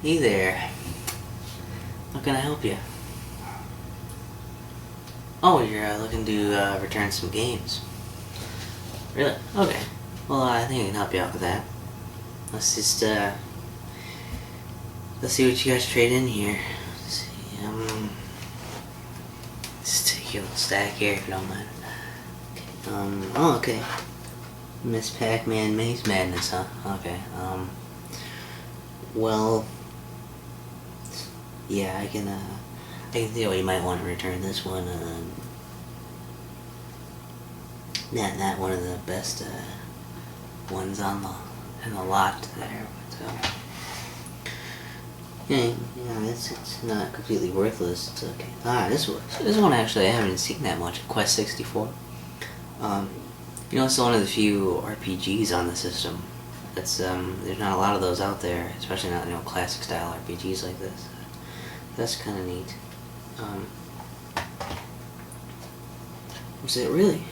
Hey there. How can I help you? Oh, you're looking to return some games. Really? Okay. Well, I think I can help you out with that. Let's just, let's see what you guys trade in here. Let's see, let's take your little stack here if you don't mind. Okay. Oh, okay. Miss Pac-Man Maze Madness, huh? Okay, well, yeah, I can see why you might want to return this one. Not one of the best ones on the lot there. But, yeah, it's not completely worthless. It's okay. This one actually I haven't seen that much. Quest 64. It's one of the few RPGs on the system. There's not a lot of those out there, especially not classic style RPGs like this. That's kind of neat. Was it really?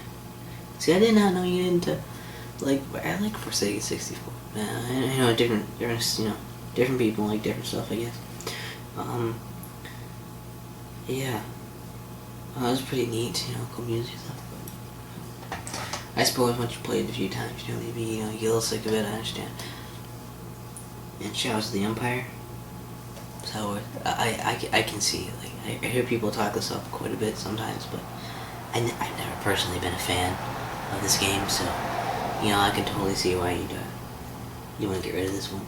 See, I did not know you didn't I like Forsaken 64. Different people like different stuff, I guess. Yeah. That was pretty neat, cool music stuff. I suppose once you play it a few times, maybe you get a little sick of it. I understand. And Shadows of the Empire. So I can see it. I hear people talk this up quite a bit sometimes, but I've never personally been a fan of this game, so I can totally see why you want to get rid of this one.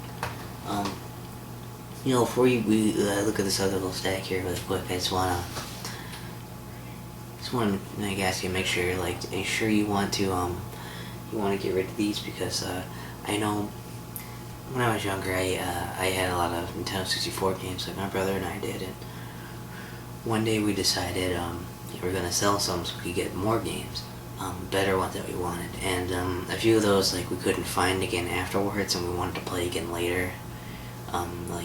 Before we look at this other little stack here really quick, I just want to ask you, make sure are you sure you want to get rid of these, because I know when I was younger I had a lot of Nintendo 64 games like my brother and I did, and one day we decided we were going to sell some so we could get more games, better ones that we wanted, and a few of those we couldn't find again afterwards, and we wanted to play again later,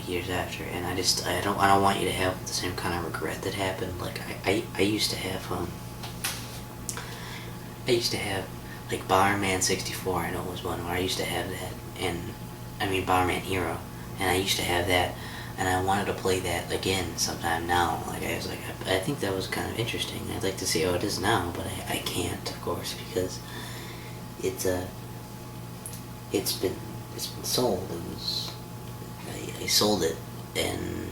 years after, and I don't want you to have the same kind of regret that happened. I used to have Bomberman 64. I know it was one where I used to have that, and Bomberman Hero, and I used to have that, and I wanted to play that again sometime now. I think that was kind of interesting. I'd like to see how it is now, but I can't, of course, because it's been sold. I sold it, and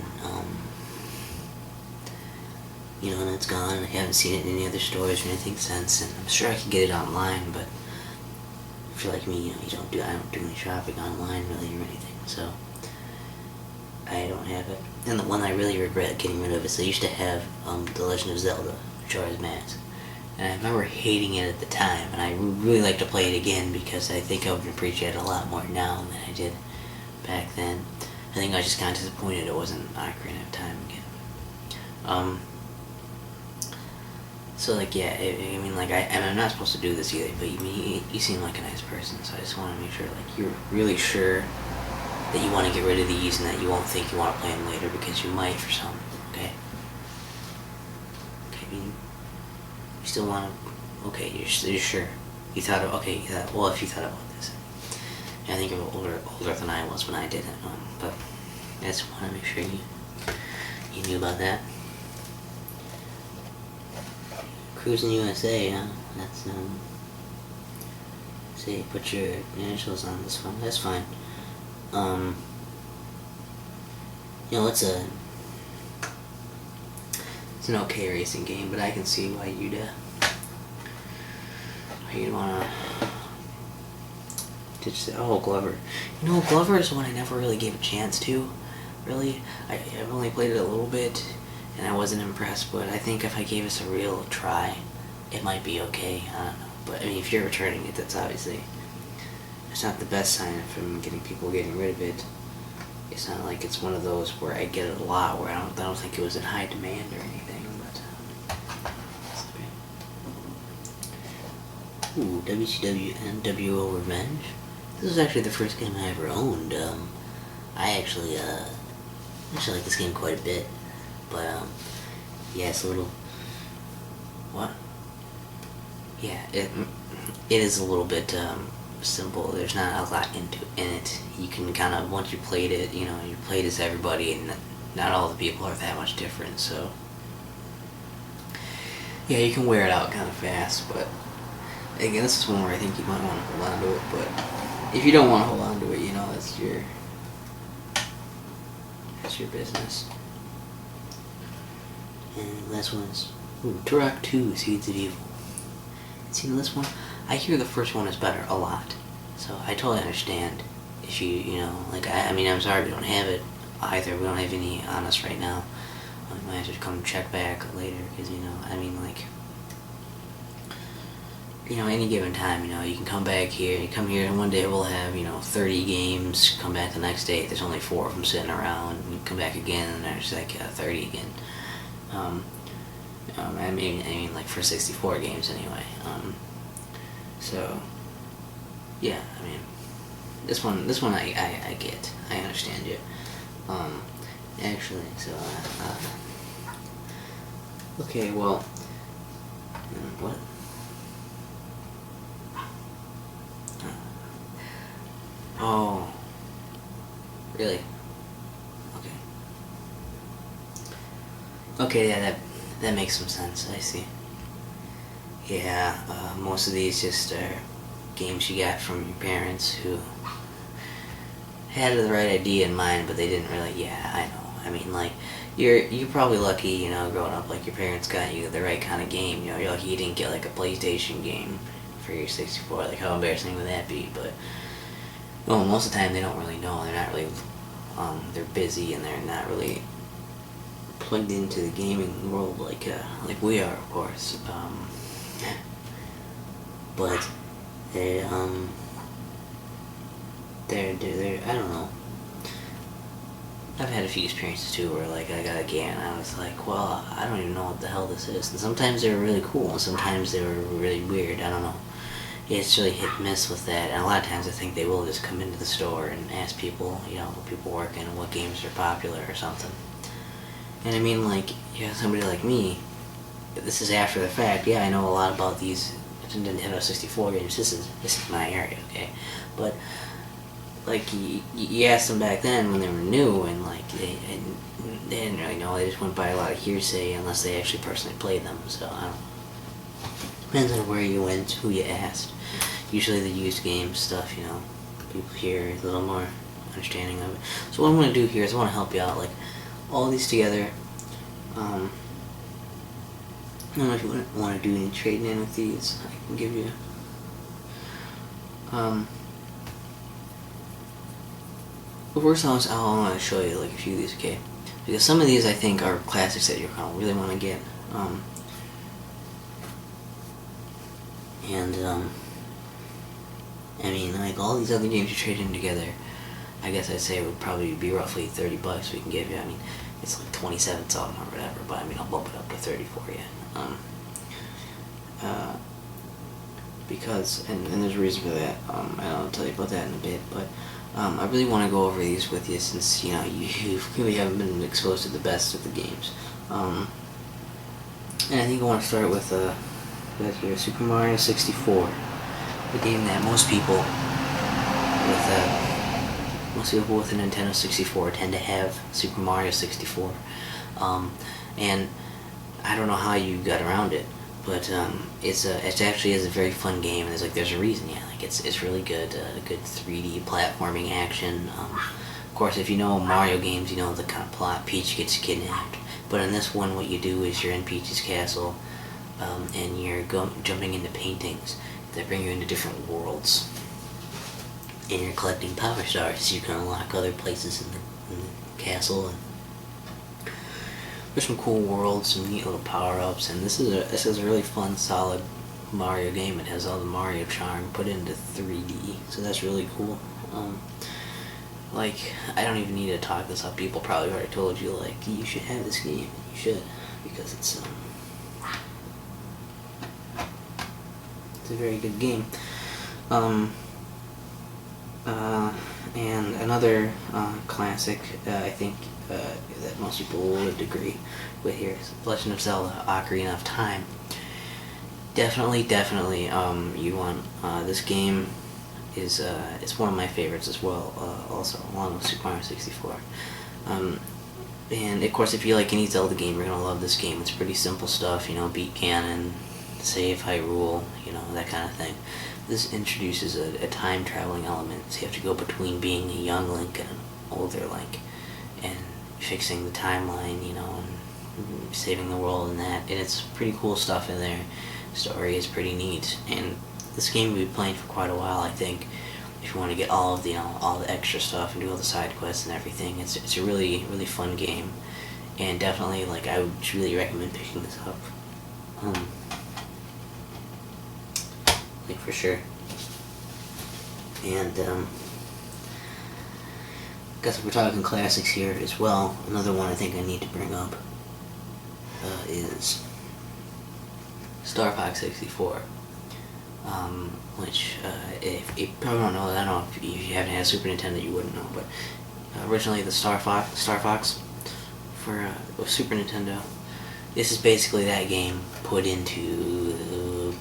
and it's gone. I haven't seen it in any other stores or anything since, and I'm sure I can get it online, but if you're like me, I don't do any shopping online really or anything, so I don't have it. And the one I really regret getting rid of is I used to have The Legend of Zelda: Majora's Mask, and I remember hating it at the time, and I would really like to play it again because I think I would appreciate it a lot more now than I did back then. I think I was just kind of disappointed it wasn't Ocarina of Time again. So yeah, I'm not supposed to do this either, but you seem like a nice person, so I just want to make sure you're really sure that you want to get rid of these and that you won't think you want to play them later, because you might for some. Okay. Okay. You still want to? Okay. You're sure? You thought of? Okay. Well, if you thought about this, I think you're older than I was when I did it. But I just want to make sure you knew about that. Cruising USA, huh? That's say put your initials on this one. That's fine. It's an okay racing game, but I can see why you'd wanna ditch the. Oh, Glover. Glover is one I never really gave a chance to. Really, I've only played it a little bit, and I wasn't impressed. But I think if I gave this a real try, it might be okay. I don't know. But if you're returning it, that's obviously. It's not the best sign from people getting rid of it. It's not like it's one of those where I get it a lot, where I don't think it was in high demand or anything, but ooh, WCW NWO Revenge. This is actually the first game I ever owned. I actually like this game quite a bit, but yeah, it's a little. What? Yeah, it is a little bit simple. There's not a lot in it. You can kind of, once you played it, you played as everybody, and not all the people are that much different. So yeah, you can wear it out kind of fast. But again, this is one where I think you might want to hold on to it. But if you don't want to hold on to it, that's your business. And the last one is Turok 2: Seeds of Evil. See, this one, I hear the first one is better a lot. So I totally understand if I'm sorry we don't have it either. We don't have any on us right now. I might have to come check back later because, any given time, you can come back here. You come here and one day we'll have, 30 games. Come back the next day, there's only 4 of them sitting around. You come back again and there's 30 again. Like for 64 games anyway. So, yeah, this one I get. I understand you. Actually, so, okay, well, what? Oh, really? Okay. Okay, yeah, that makes some sense. I see. Yeah, most of these just are games you got from your parents who had the right idea in mind, but they didn't really. Yeah, I know. You're probably lucky, growing up. Like your parents got you the right kind of game. You're lucky you didn't get like a PlayStation game for your 64. Like how embarrassing would that be? But well, most of the time they don't really know. They're not really. They're busy and they're not really plugged into the gaming world like we are, of course. But they're I don't know. I've had a few experiences too where I got a game and I was like, well, I don't even know what the hell this is. And sometimes they were really cool and sometimes they were really weird. I don't know. It's really hit and miss with that. And a lot of times I think they will just come into the store and ask people, what people working and what games are popular or something. And somebody like me, this is after the fact. Yeah, I know a lot about these Nintendo 64 games. This is my area, okay? But you asked them back then when they were new, and they didn't really know. They just went by a lot of hearsay unless they actually personally played them. So I don't know. Depends on where you went, who you asked. Usually the used game stuff, people here a little more understanding of it. So what I'm going to do here is I want to help you out. All these together. I don't know if you want to do any trading in with these. I can give you. Well, first I want to show you a few of these, okay? Because some of these I think are classics that you're going to really want to get. All these other games you trade in together, I guess I'd say it would probably be roughly $30 we can give you. It's like 27 something or whatever, but I'll bump it up to 30 for you. Because, and there's a reason for that, and I'll tell you about that in a bit, but I really want to go over these with you since, you really haven't been exposed to the best of the games. And I think I want to start with here, Super Mario 64, the game that most people with a Nintendo 64 tend to have, Super Mario 64. And I don't know how you got around it, but it actually is a very fun game, and there's a reason, yeah. It's really good, good 3D platforming action. Of course, if you know Mario games, you know the kind of plot. Peach gets kidnapped, but in this one, what you do is you're in Peach's castle, and you're jumping into paintings that bring you into different worlds, and you're collecting power stars so you can unlock other places in the castle. And there's some cool worlds, some neat little power-ups, and this is a really fun, solid Mario game. It has all the Mario charm put into 3D, so that's really cool. I don't even need to talk this up. People probably already told you, you should have this game. You should, because it's a very good game. And another classic, I think, that most people would agree with here is Legend of Zelda: Ocarina of Time. Definitely, you want this game. is one of my favorites as well. Also, along with Super Mario 64. And of course, if you like any Zelda game, you're gonna love this game. It's pretty simple stuff, beat Ganon, save Hyrule, that kind of thing. This introduces a time traveling element, so you have to go between being a young Link and an older Link, and fixing the timeline, and saving the world and that. And it's pretty cool stuff in there. Story is pretty neat, and this game we'll be playing for quite a while, I think. If you want to get all of the all the extra stuff and do all the side quests and everything, it's a really fun game, and definitely I would really recommend picking this up, for sure. And guess if we're talking classics here as well, another one I think I need to bring up is Star Fox 64. Which, if you probably don't know, I don't know if you haven't had a Super Nintendo, you wouldn't know, but originally the Star Fox for Super Nintendo, this is basically that game put into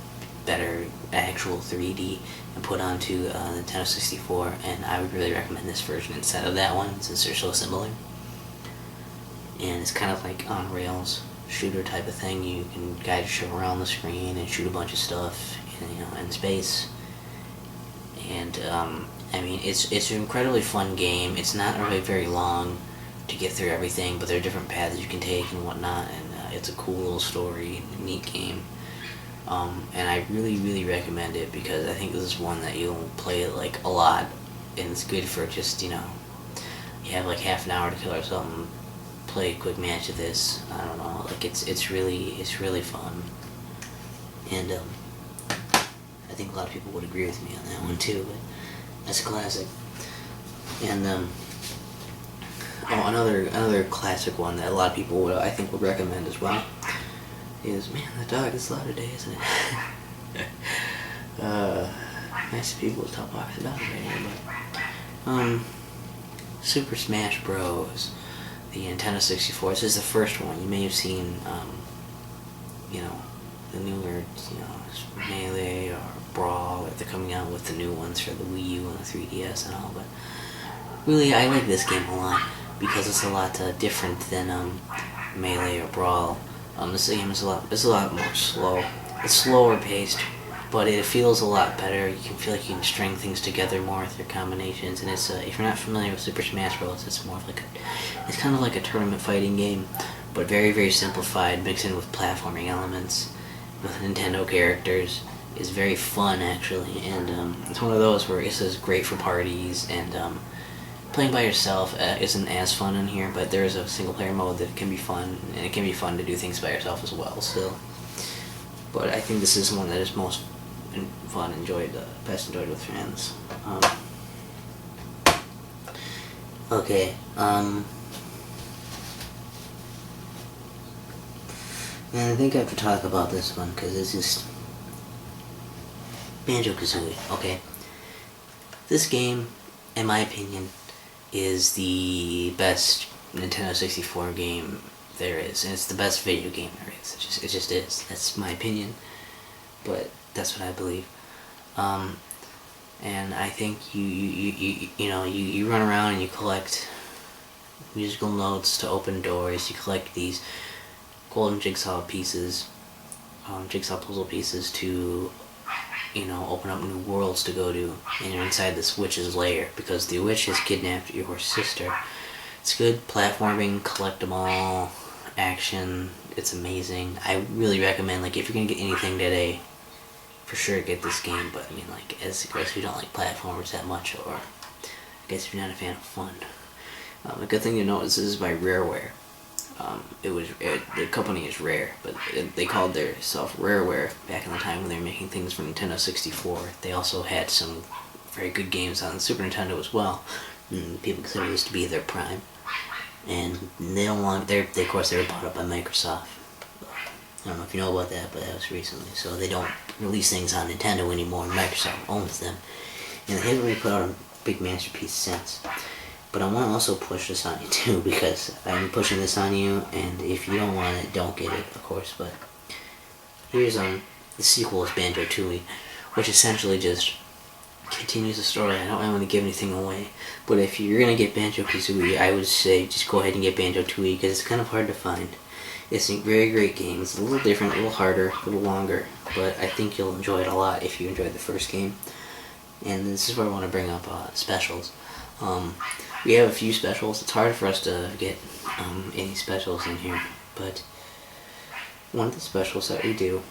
better actual 3D and put onto the Nintendo 64, and I would really recommend this version instead of that one, since they're so similar. And it's kind of like on rails shooter type of thing. You can guide your ship around the screen and shoot a bunch of stuff in space. And I mean, it's an incredibly fun game. It's not really very long to get through everything, but there are different paths you can take and whatnot, and it's a cool little story and a neat game. And I really recommend it, because I think this is one that you'll play a lot, and it's good for just you have half an hour to kill or something, play a quick match of this. I don't know, it's really fun, and I think a lot of people would agree with me on that one too. But that's a classic. And another classic one that a lot of people would recommend as well is, man, that dog is loud today, isn't it? Nice people to talk about it right here, but Super Smash Bros. The Nintendo 64. This is the first one. You may have seen, the newer, Melee or Brawl, or they're coming out with the new ones for the Wii U and the 3DS and all, but really, I like this game a lot, because it's a lot different than Melee or Brawl. This game is a lot more slow. It's slower paced, but it feels a lot better. You can feel like you can string things together more with your combinations, and it's if you're not familiar with Super Smash Bros., it's more of it's kind of like a tournament fighting game, but very simplified, mixed in with platforming elements, with Nintendo characters. Is very fun actually, and it's one of those where it's just great for parties, and playing by yourself isn't as fun in here, but there is a single player mode that can be fun, and it can be fun to do things by yourself as well still. But I think this is one that is most fun, best enjoyed with friends. Okay, and I think I have to talk about this one, because it's just Banjo-Kazooie. Okay, this game, in my opinion, is the best Nintendo 64 game there is, and it's the best video game there is. It just is. That's my opinion, but that's what I believe. And I think you run around and you collect musical notes to open doors. You collect these golden jigsaw pieces, jigsaw puzzle pieces to open up new worlds to go to, and you're inside this witch's lair, because the witch has kidnapped your sister. It's good platforming, collectible, action, it's amazing. I really recommend, if you're gonna get anything today, for sure get this game, but as if you don't like platformers that much, or I guess if you're not a fan of fun. A good thing to note is this is by Rareware. The company is Rare, but they called themselves Rareware back in the time when they were making things for Nintendo 64. They also had some very good games on the Super Nintendo as well. People consider this to be their prime, and they don't want. Of course, they were bought up by Microsoft. I don't know if you know about that, but that was recently. So they don't release things on Nintendo anymore, and Microsoft owns them, and they haven't really put out a big masterpiece since. But I want to also push this on you too, because I'm pushing this on you, and if you don't want it, don't get it, of course. But here's the sequel is Banjo-Tooie, which essentially just continues the story. I don't want to give anything away, but if you're gonna get Banjo-Kazooie, I would say just go ahead and get Banjo-Tooie because it's kind of hard to find. It's a very great game. It's a little different, a little harder, a little longer, but I think you'll enjoy it a lot if you enjoyed the first game. And this is where I want to bring up specials. We have a few specials. It's hard for us to get any specials in here, but one of the specials that we do,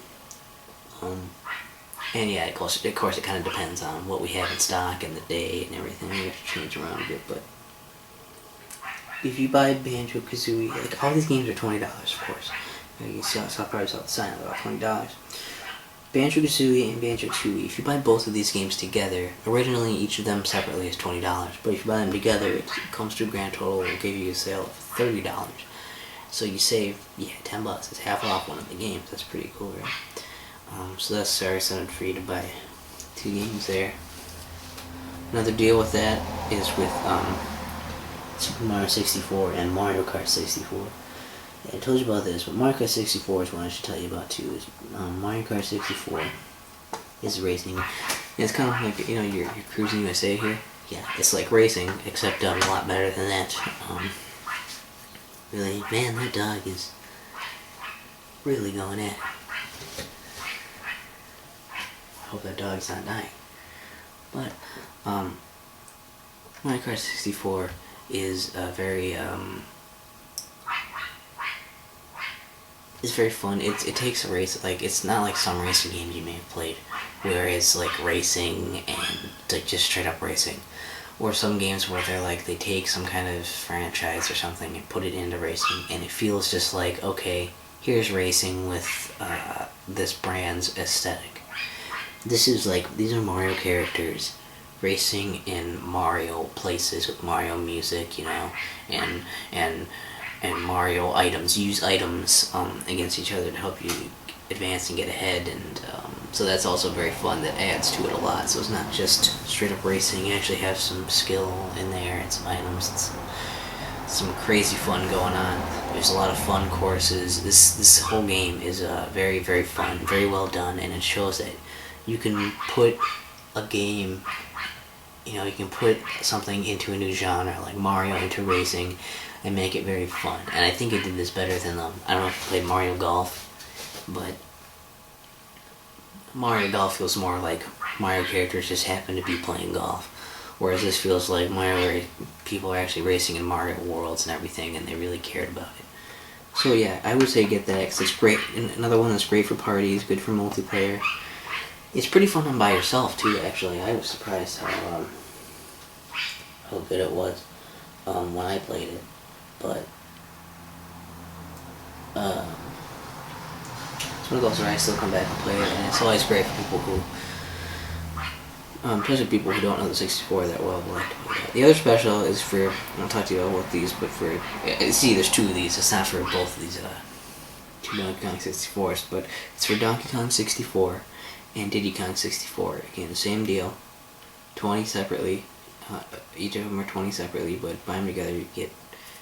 and yeah, of course it kind of depends on what we have in stock and the day and everything. We have to change around a bit, but if you buy Banjo-Kazooie, like all these games are $20, of course. You see, I'll probably saw the sign about $20. Banjo-Kazooie and Banjo-Tooie, if you buy both of these games together, originally each of them separately is $20, but if you buy them together, it comes to a grand total, it will give you a sale of $30. So you save, yeah, $10. It's half off one of the games. That's pretty cool, right? So that's our incentive for you to buy 2 games there. Another deal with that is with Super Mario 64 and Mario Kart 64. Yeah, I told you about this, but Mario Kart 64 is one I should tell you about too. Is Mario Kart 64 is racing. And it's kind of like, you know, your Cruising USA here. Yeah, it's like racing, except a lot better than that. Really, man, that dog is really going at it. I hope that dog's not dying. But Mario Kart 64 is very it's very fun. It takes a race, like, it's not like some racing games you may have played where it's like racing and like just straight up racing, or some games where they're like they take some kind of franchise or something and put it into racing, and it feels just like, okay, here's racing with this brand's aesthetic. This is like, these are Mario characters racing in Mario places with Mario music, you know, and Mario items. You use items against each other to help you advance and get ahead, and so that's also very fun. That adds to it a lot. So it's not just straight up racing. You actually have some skill in there and some items. It's some crazy fun going on. There's a lot of fun courses. This whole game is very, very fun, very well done, and it shows that you can put a game, you know, you can put something into a new genre, like Mario into racing, and make it very fun. And I think it did this better than, I don't know if you played Mario Golf, but Mario Golf feels more like Mario characters just happen to be playing golf, whereas this feels like people are actually racing in Mario worlds and everything, and they really cared about it. So yeah, I would say get that, because it's great. Another one that's great for parties, good for multiplayer. It's pretty fun on by yourself too, actually. I was surprised how good it was when I played it. But it's one of those where I still come back and play it, and it's always great for people who, especially people who don't know the 64 that well, will like to play that. The other special is for, I'll talk to you about what these, but for, see, there's 2 of these. It's not for both of these 2 Donkey Kong 64s, but it's for Donkey Kong 64 and Diddy Kong 64. Again, the same deal, 20 separately. Each of them are 20 separately, but buy them together, you get,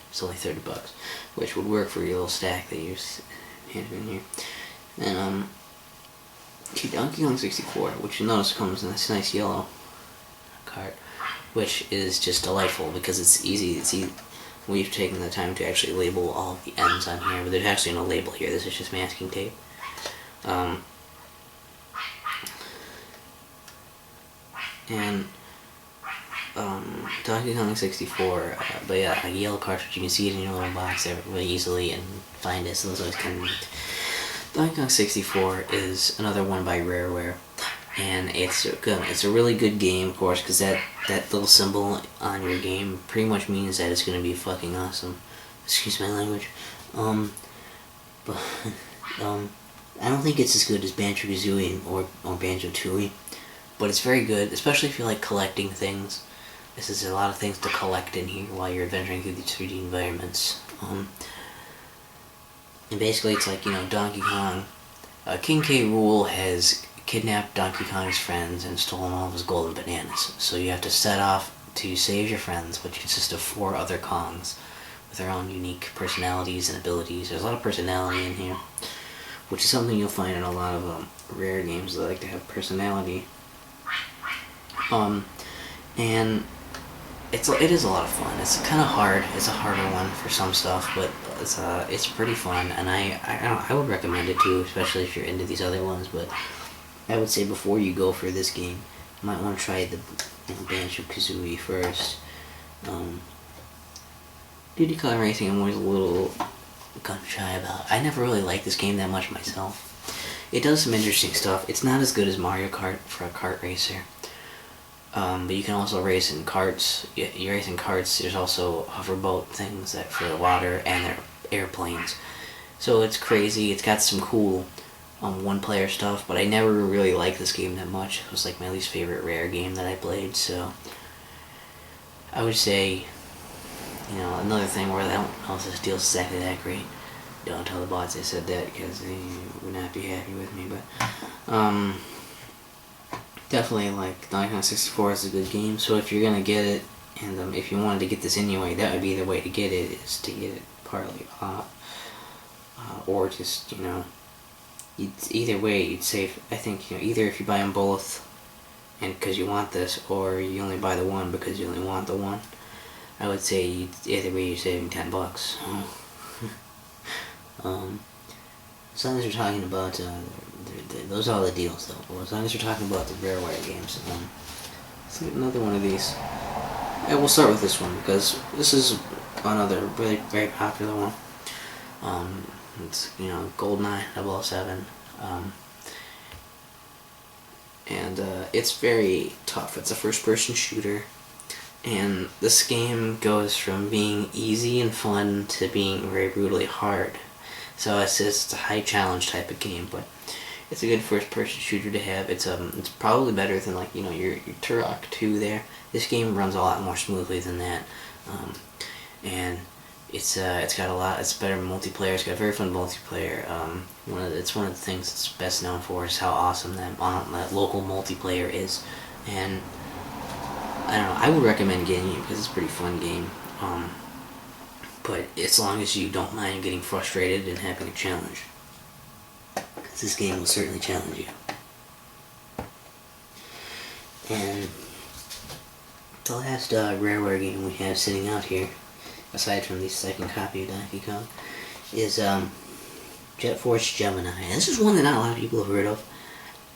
it's only $30, which would work for your little stack that you have in here. And Donkey Kong 64, which you notice comes in this nice yellow cart, which is just delightful because it's easy. We've taken the time to actually label all of the ends on here, but there's actually no label here. This is just masking tape. And Donkey Kong 64, but yeah, a yellow cartridge. You can see it in your little box there really easily and find it, so those always kind of neat. Donkey Kong 64 is another one by Rareware, and it's a really good game, of course, because that little symbol on your game pretty much means that it's going to be fucking awesome. Excuse my language. But I don't think it's as good as Banjo-Kazooie or Banjo-Tooie, but it's very good, especially if you like collecting things. This is a lot of things to collect in here while you're adventuring through these 3D environments. And basically it's like, you know, Donkey Kong, King K. Rool has kidnapped Donkey Kong's friends and stolen all of his golden bananas. So you have to set off to save your friends, which consists of 4 other Kongs with their own unique personalities and abilities. There's a lot of personality in here, which is something you'll find in a lot of rare games that like to have personality. And it is a lot of fun. It's kind of hard. It's a harder one for some stuff, but it's pretty fun, and I would recommend it too, especially if you're into these other ones. But I would say before you go for this game, you might want to try the Banjo-Kazooie first. Diddy Kong Racing I'm always a little gun shy about. I never really liked this game that much myself. It does some interesting stuff. It's not as good as Mario Kart for a kart racer. But you can also race in carts. You race in carts. There's also hoverboat things that for the water, and there are airplanes. So it's crazy. It's got some cool one-player stuff, but I never really liked this game that much. It was like my least favorite Rare game that I played, so I would say, another thing where I don't know if this deal's exactly that great. Don't tell the bots I said that, because they would not be happy with me, but definitely, like, Donkey Kong 64 is a good game, so if you're gonna get it, and if you wanted to get this anyway, that would be the way to get it, is to get it partly off, or just, either way, you'd save, I think, either if you buy them both, and because you want this, or you only buy the one because you only want the one, I would say either way you're saving $10. As long as you're talking about, those are all the deals though, as long as you're talking about the Rareware games, let's get another one of these. And we'll start with this one, because this is another really very popular one. It's, GoldenEye 007. And it's very tough. It's a first-person shooter. And this game goes from being easy and fun to being very brutally hard. So it's just a high challenge type of game, but it's a good first-person shooter to have. It's probably better than your Turok 2 there. This game runs a lot more smoothly than that, and it's got a lot. It's better multiplayer. It's got very fun multiplayer. It's one of the things it's best known for is how awesome that local multiplayer is, and I don't know. I would recommend getting it because it's a pretty fun game. But as long as you don't mind getting frustrated and having a challenge, because this game will certainly challenge you. And the last Rareware game we have sitting out here, aside from the second copy of Donkey Kong, is Jet Force Gemini. And this is one that not a lot of people have heard of.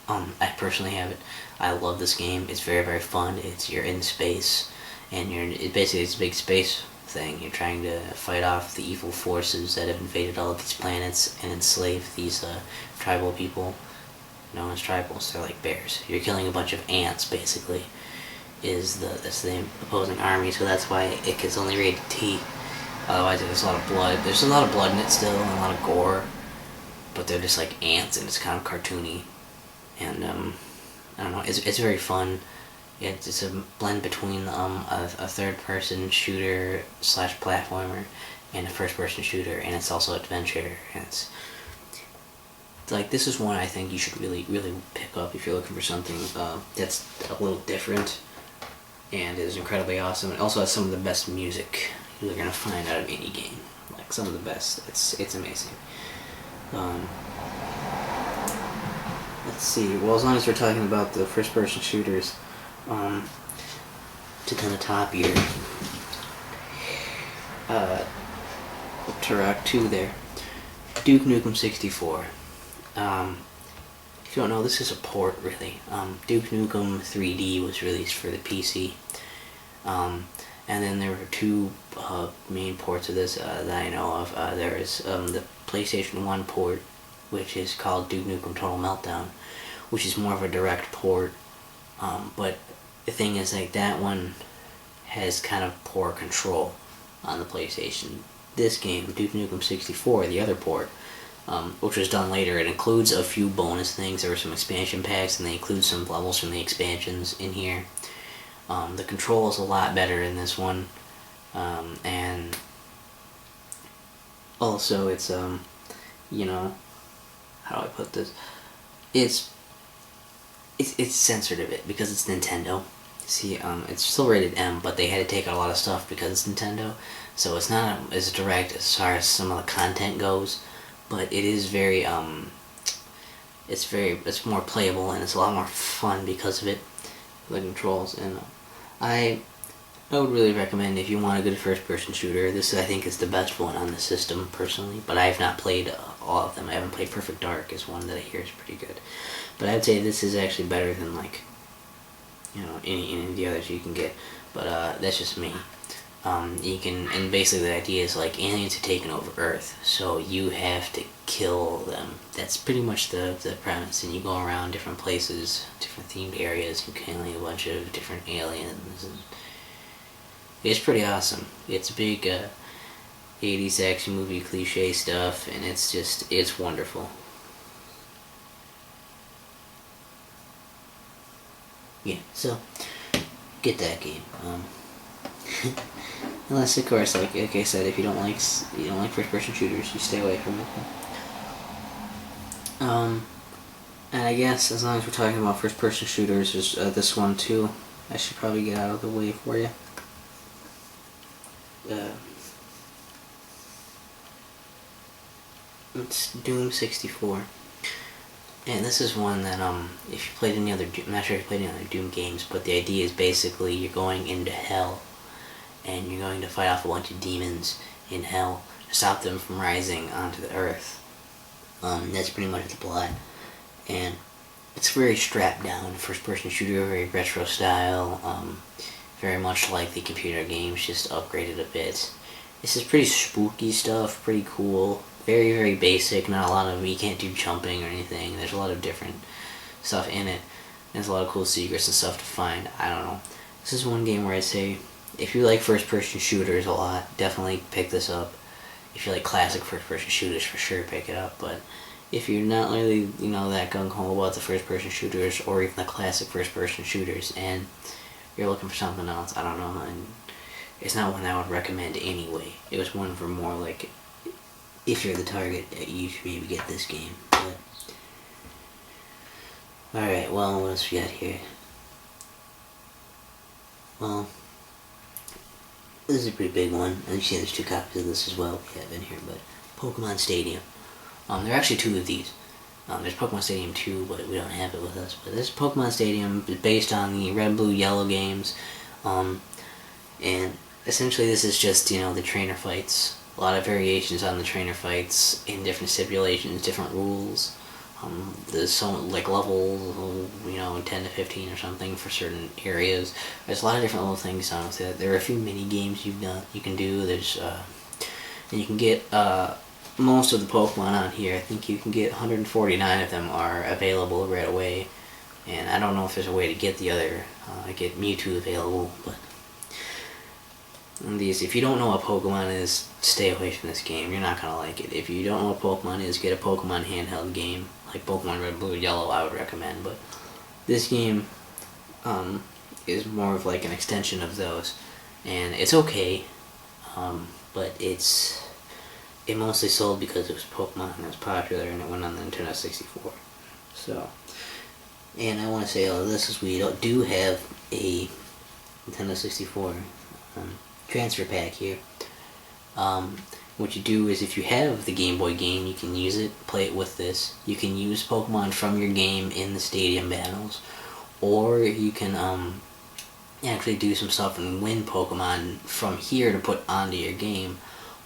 I personally have it. I love this game. It's very, very fun. You're in space, and it's a big space thing. You're trying to fight off the evil forces that have invaded all of these planets and enslave these tribal people known as tribals. They're like bears. You're killing a bunch of ants, basically, that's the opposing army, so that's why it gets only rated T. Otherwise there's a lot of blood. There's a lot of blood in it still, and a lot of gore, but they're just like ants, and it's kind of cartoony. And I don't know, it's very fun. It's a blend between a third-person shooter / platformer and a first-person shooter, and it's also adventure. And it's like, this is one I think you should really, really pick up if you're looking for something that's a little different and is incredibly awesome. It also has some of the best music you're gonna find out of any game. Like, some of the best. It's amazing. Let's see. Well, as long as we're talking about the first-person shooters, to kind of top your Turok 2 there, Duke Nukem 64. If you don't know, this is a port, really. Duke Nukem 3D was released for the PC, and then there were two main ports of this that I know of. There is the PlayStation 1 port, which is called Duke Nukem Total Meltdown, which is more of a direct port, but the thing is, like, that one has kind of poor control on the PlayStation. This game, Duke Nukem 64, the other port, which was done later, it includes a few bonus things. There were some expansion packs, and they include some levels from the expansions in here. The control is a lot better in this one, and also it's, how do I put this? It's censored a bit because it's Nintendo. See, it's still rated M, but they had to take out a lot of stuff because it's Nintendo, so it's not as direct as far as some of the content goes, but it is very, it's more playable, and it's a lot more fun because of it. the controls, and I would really recommend if you want a good first-person shooter. This I think is the best one on the system personally, but I have not played all of them. I haven't played Perfect Dark, is one that I hear is pretty good, but I'd say this is actually better than like any of the others you can get. But that's just me. You can, and basically the idea is like aliens have taken over Earth, so you have to kill them. That's pretty much the premise, and you go around different places, different themed areas, and killing a bunch of different aliens, and it's pretty awesome. It's big 80s action movie cliche stuff, and it's wonderful. Yeah, so get that game. Unless, of course, like I said, if you don't like first-person shooters, you stay away from it. And I guess as long as we're talking about first-person shooters, there's this one too. I should probably get out of the way for you. It's Doom 64. And this is one that, if you played any other, I'm not sure if you played any other Doom games, but the idea is basically you're going into hell, and you're going to fight off a bunch of demons in hell to stop them from rising onto the earth. That's pretty much the plot. And it's very strapped down, first-person shooter, very retro style, very much like the computer games, just upgraded a bit. This is pretty spooky stuff, pretty cool. Very, very basic, not a lot of, you can't do jumping or anything. There's a lot of different stuff in it. There's a lot of cool secrets and stuff to find. I don't know. This is one game where I'd say, if you like first-person shooters a lot, definitely pick this up. If you like classic first-person shooters, for sure pick it up. But if you're not really, that gung-ho about the first-person shooters, or even the classic first-person shooters, and you're looking for something else, I don't know, and it's not one I would recommend anyway. It was one for more like, if you're the target, you should maybe get this game. But alright, well, what else we got here? Well, this is a pretty big one. I see there's 2 copies of this as well we have in here, but Pokemon Stadium. There are actually 2 of these. There's Pokemon Stadium 2, but we don't have it with us. But this Pokemon Stadium is based on the Red, Blue, Yellow games. And essentially this is just, the trainer fights. A lot of variations on the trainer fights in different stipulations, different rules. There's some, like, levels, 10 to 15 or something for certain areas. There's a lot of different little things on with it. There are a few mini games you can do. There's, and you can get, most of the Pokemon on here. I think you can get 149 of them are available right away. And I don't know if there's a way to get the other, get Mewtwo available, but if you don't know what Pokemon is, stay away from this game. You're not going to like it. If you don't know what Pokemon is, get a Pokemon handheld game. Like Pokemon Red, Blue, Yellow, I would recommend. But this game is more of like an extension of those. And it's okay, but it mostly sold because it was Pokemon and it was popular and it went on the Nintendo 64. So, and I want to say, this is, we do have a Nintendo 64 transfer pack here. What you do is, if you have the Game Boy game, you can use it, play it with this. You can use Pokemon from your game in the stadium battles, or you can actually do some stuff and win Pokemon from here to put onto your game,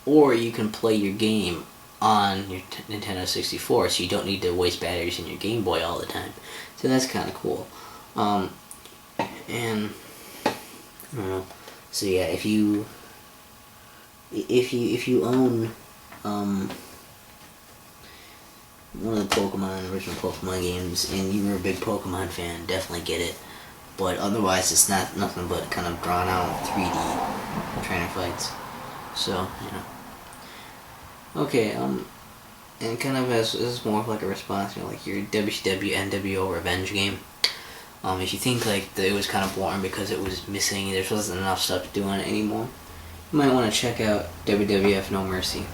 or you can play your game on your Nintendo 64, so you don't need to waste batteries in your Game Boy all the time. So that's kind of cool. And I don't know. So yeah, if you own one of the original Pokemon games, and you were a big Pokemon fan, definitely get it. But otherwise, it's nothing but kind of drawn out 3D trainer fights. So, Okay, and kind of as this is more of like a response, like your WCW NWO revenge game. If you think like that it was kind of boring because it was missing, there wasn't enough stuff to do on it anymore, you might want to check out WWF No Mercy.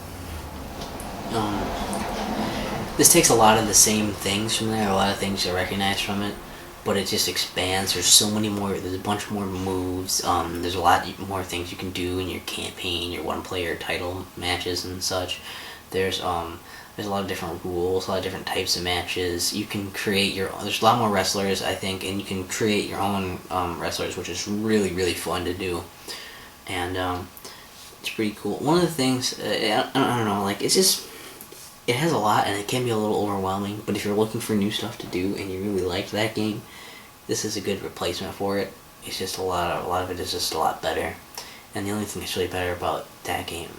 This takes a lot of the same things from there, a lot of things to recognize from it, but it just expands. There's so many more, there's a bunch more moves, there's a lot more things you can do in your campaign, your one-player title matches and such. There's There's a lot of different rules, a lot of different types of matches. You can create your. There's a lot more wrestlers, I think, and you can create your own wrestlers, which is really, really fun to do. And it's pretty cool. One of the things, I don't know, like, it's just, it has a lot, and it can be a little overwhelming, but if you're looking for new stuff to do, and you really liked that game, this is a good replacement for it. It's just a lot of it is just a lot better. And the only thing that's really better about that game,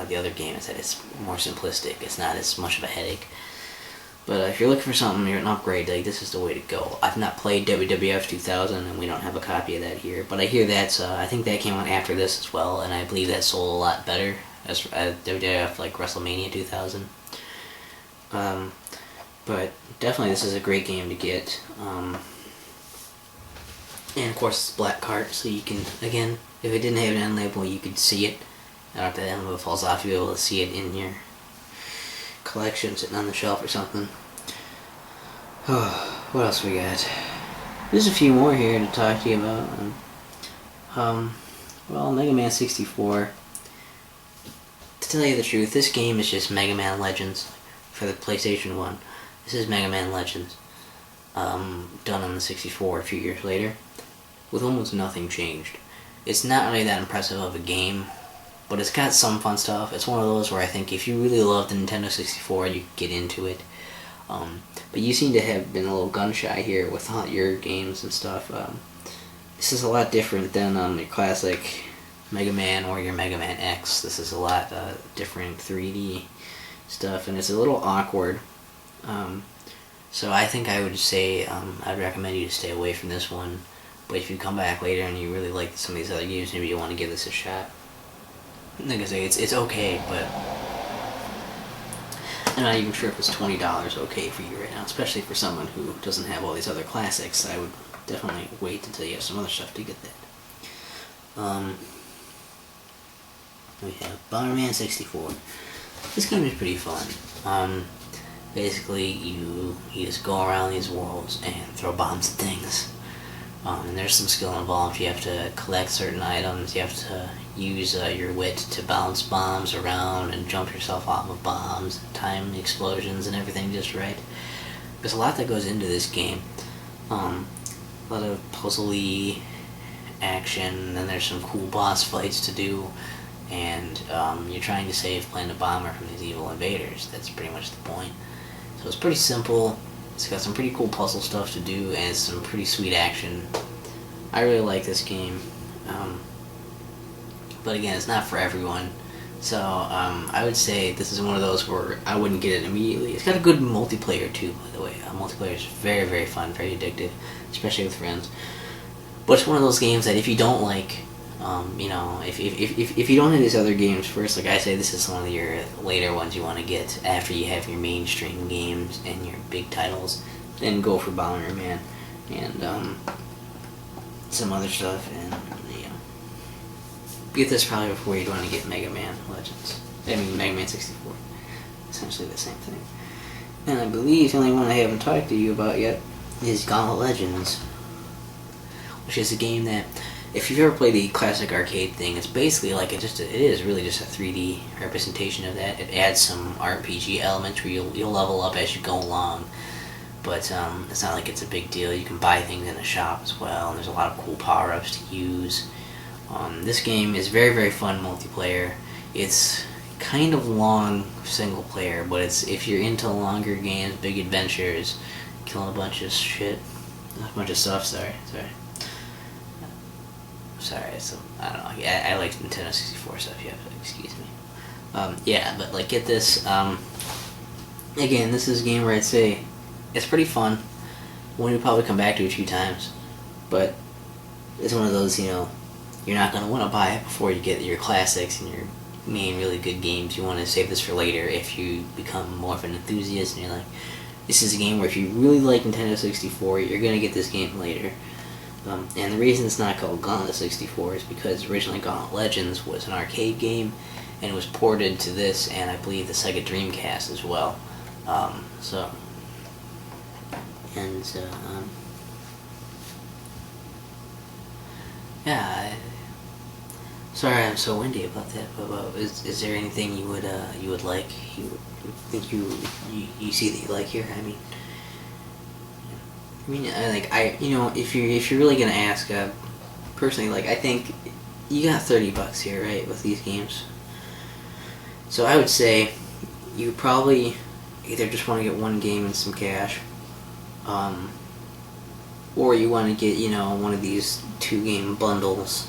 the other game, is that it's more simplistic. It's not as much of a headache. But if you're looking for something, you're an upgrade, like, this is the way to go. I've not played WWF 2000, and we don't have a copy of that here. But I hear that's, I think that came out after this as well, and I believe that sold a lot better as WWF, like WrestleMania 2000. But definitely this is a great game to get. And of course it's black cart, so you can, again, if it didn't have an end label, you could see it. After the end label falls off, you'll be able to see it in your collection sitting on the shelf or something. Oh, what else we got? There's a few more here to talk to you about. Well, Mega Man 64. To tell you the truth, this game is just Mega Man Legends for the PlayStation 1. This is Mega Man Legends, done on the 64 a few years later, with almost nothing changed. It's not really that impressive of a game, but it's got some fun stuff. It's one of those where I think if you really love the Nintendo 64, you could get into it. But you seem to have been a little gun-shy here with all your games and stuff. This is a lot different than your classic Mega Man or your Mega Man X. This is a lot different 3D stuff, and it's a little awkward. So I think I would say I'd recommend you to stay away from this one. But if you come back later and you really like some of these other games, maybe you want to give this a shot. Like I say, it's okay, but I'm not even sure if it's $20 okay for you right now, especially for someone who doesn't have all these other classics. I would definitely wait until you have some other stuff to get that. We have Bomberman 64. This game is pretty fun. Basically, you just go around these worlds and throw bombs at things. And there's some skill involved. You have to collect certain items. You have to use your wit to bounce bombs around and jump yourself off of bombs, time explosions, and everything just right. There's a lot that goes into this game. A lot of puzzly action, and then there's some cool boss fights to do. And you're trying to save Planet Bomber from these evil invaders. That's pretty much the point. So it's pretty simple. It's got some pretty cool puzzle stuff to do, and some pretty sweet action. I really like this game. But again, it's not for everyone. So I would say this is one of those where I wouldn't get it immediately. It's got a good multiplayer too, by the way. Multiplayer is very, very fun, very addictive, especially with friends. But it's one of those games that if you don't like, if you don't have these other games first, like I say, this is one of your later ones you want to get after you have your mainstream games and your big titles, then go for Bomberman and some other stuff, and get this probably before you want to get Mega Man Legends. Mega Man 64. Essentially the same thing. And I believe the only one I haven't talked to you about yet is Gauntlet Legends, which is a game that, if you've ever played the classic arcade thing, it's basically like it is really just a 3D representation of that. It adds some RPG elements where you'll level up as you go along, but it's not like it's a big deal. You can buy things in the shop as well, and there's a lot of cool power-ups to use. This game is very, very fun multiplayer. It's kind of long single player, but if you're into longer games, big adventures, killing a bunch of shit, a bunch of stuff. Sorry. So I don't know. I like Nintendo 64 stuff. You have to excuse me. Yeah, but like, get this. Again, this is a game where I'd say it's pretty fun. We'll probably come back to it a few times, but it's one of those, you're not going to want to buy it before you get your classics and your main really good games. You want to save this for later if you become more of an enthusiast and you're like, this is a game where if you really like Nintendo 64, you're going to get this game later. And the reason it's not called Gauntlet 64 is because originally Gauntlet Legends was an arcade game, and it was ported to this and I believe the Sega Dreamcast as well. Yeah, Sorry, I'm so windy about that. But is there anything you would like? You think you see that you like here? If you're really gonna ask, personally, like I think you got $30 here, right, with these games. So I would say you probably either just want to get one game and some cash, or you want to get one of these 2-game bundles.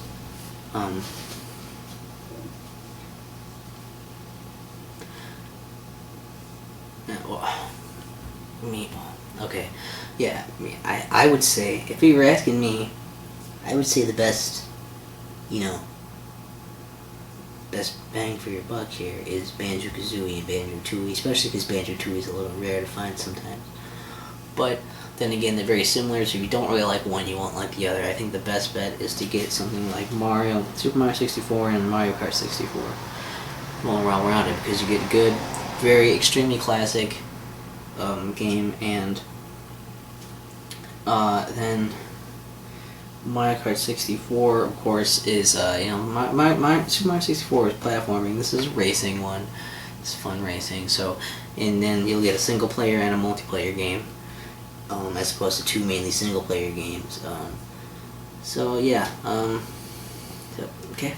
Me, okay, yeah. I would say if you were asking me, I would say the best, best bang for your buck here is Banjo-Kazooie and Banjo-Tooie, especially because Banjo-Tooie is a little rare to find sometimes. But then again, they're very similar, so if you don't really like one, you won't like the other. I think the best bet is to get something like Super Mario 64 and Mario Kart 64 all around it, because you get good, very extremely classic game, and then Mario Kart 64, of course, is Super Mario 64 is platforming. This is a racing one. It's fun racing. So, and then you'll get a single player and a multiplayer game, as opposed to 2 mainly single player games. So yeah. So, okay,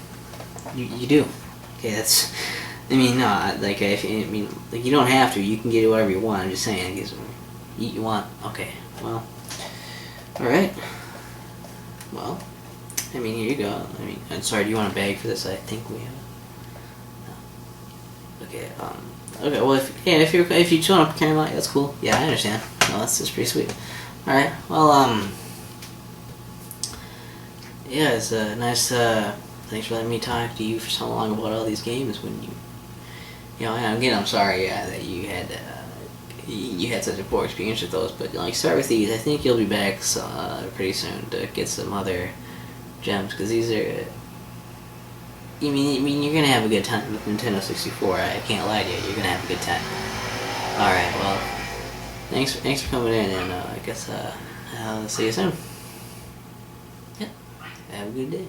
you do. Okay, that's. I mean, no, like like you don't have to. You can get whatever you want. I'm just saying, you want. Okay, well, all right. Well, I mean, here you go. I'm sorry. Do you want a bag for this? I think we have. No. Okay. Okay. Well, if you just want to carry them out, that's cool. Yeah, I understand. No, that's pretty sweet. All right. Well, yeah, it's nice. Thanks for letting me talk to you for so long about all these games. When and again, I'm sorry that you had such a poor experience with those. But like, start with these. I think you'll be back pretty soon to get some other gems, because these are. I mean, you're gonna have a good time with Nintendo 64. I can't lie to you. You're gonna have a good time. All right. Well, thanks for coming in, and I guess I'll see you soon. Yep. Have a good day.